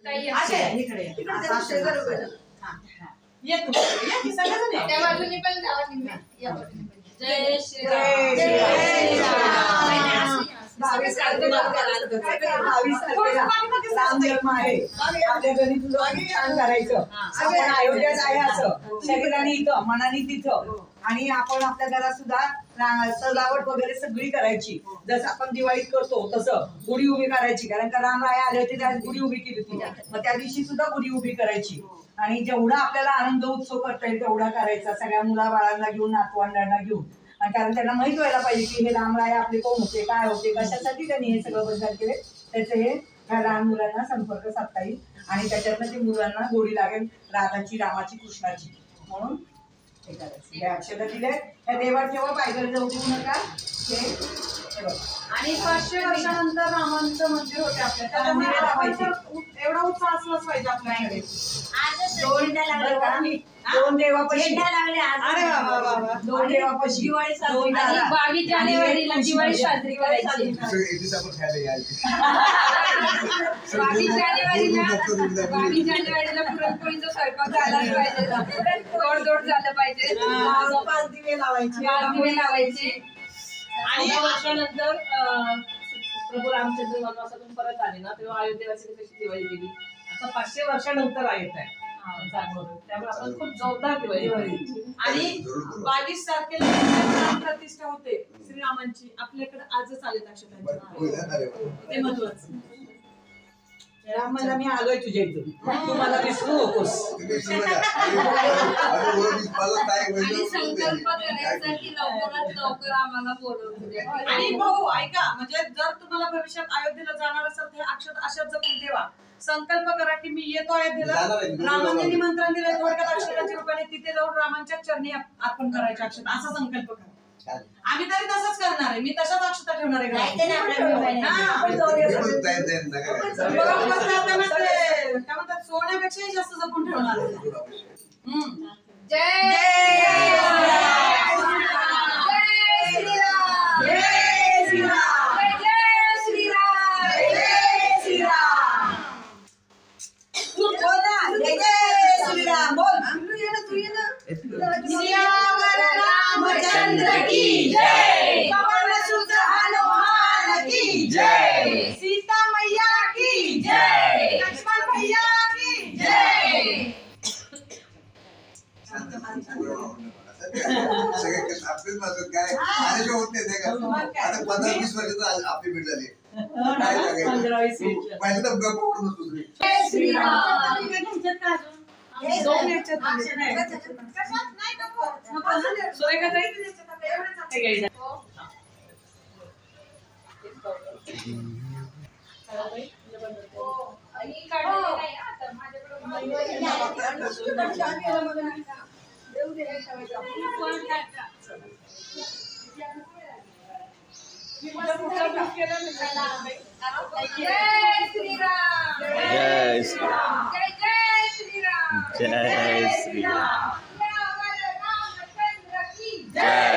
इकडे ये तू ये सगळ्यांनी त्या बाजूने पण जावा निम्मे या बाजूने पण जय श्रीराम जय श्रीराम 22 रामजन्म आहे आपल्या घरी तुझं छान करायचं आपण अयोध्यात आहे असं शरीराने इथं मनाने तिथं आणि आपण आपल्या घरात सुद्धा सजावट वगैरे सगळी करायची जसं आपण दिवाळीत करतो तसं गुढी उभी करायची कारण का रामराय आले होते त्या गुढी उभी केली होती मग त्या दिवशी सुद्धा गुढी उभी करायची आणि जेवढा आपल्याला आनंद उत्सव करता येईल तेवढा करायचा सगळ्या मुला बाळांना घेऊन नातवंडांना घेऊन आणि कारण त्यांना माहित व्हायला पाहिजे की हे रामराय आपले कोण होते काय होते कशासाठी त्यांनी हे सगळं बदल केले त्याचे हे ह्या लहान मुलांना संपर्क साधता येईल आणि त्याच्यातनं ते मुलांना गोडी लागेल राधाची रामाची कृष्णाची म्हणून हे करायचं हे अक्षता दिले त्या देवात ठेवा पायघर जाऊ देऊ नका आणि 500 वर्षानंतर रामांचं मंदिर होते आपल्या एवढा उत्साह असलाच पाहिजे आपल्याकडे दोन देवापाशी अरे वा दोन देवापाशी 22 जानेवारीला दिवाळी साजरी करायची 22 जानेवारीला पुरणपोळीचा स्वयंपाक झालाच पाहिजे गोड झालं पाहिजे 5 दिवे लावायचे आणि वर्षानंतर प्रभू रामचंद्र वनवासातून परत आले ना तेव्हा अयोध्येवासी कशी दिवाळी केली आता 500 वर्षानंतर येत आहे त्यामुळे आपण खूप जोरदार दिवाळी आणि 22 तारखेला प्राण प्रतिष्ठा होते श्रीरामांची आपल्याकडे आजच आले अक्षतांची ते महत्वाचं रामाला मी आलोय तुझ्या इथून तू मला विसरू नकोस आणि संकल्प करायचा की लवकरात लवकर आम्हाला बोलवून द्या आणि भाऊ ऐका म्हणजे जर तुम्हाला भविष्यात अयोध्येला जाणार असेल तर अक्षत अशाच जपून ठेवा संकल्प करा की मी येतो अयोध्येला रामांनी निमंत्रण दिलंय थोडक्यात अक्षतांच्या रूपाने तिथे जाऊन रामांच्या चरणी अर्पण करायचे अक्षत असा संकल्प करा आम्ही तरी तसंच करणार आहे मी तशाच अक्षता ठेवणार आहे सोन्यापेक्षाही जास्त जपून ठेवणार आहे रामचंद्र की जय पवन सुत हनुमान की जय सीता मैया की जय लक्ष्मण भैया की जय आपलीच माझं काय आणि होत नाही आता 15-20 वर्षाचं आपली भेट झाली पाहिजे तर गप्पा दुसरी जय श्रीराम जय श्री राम जय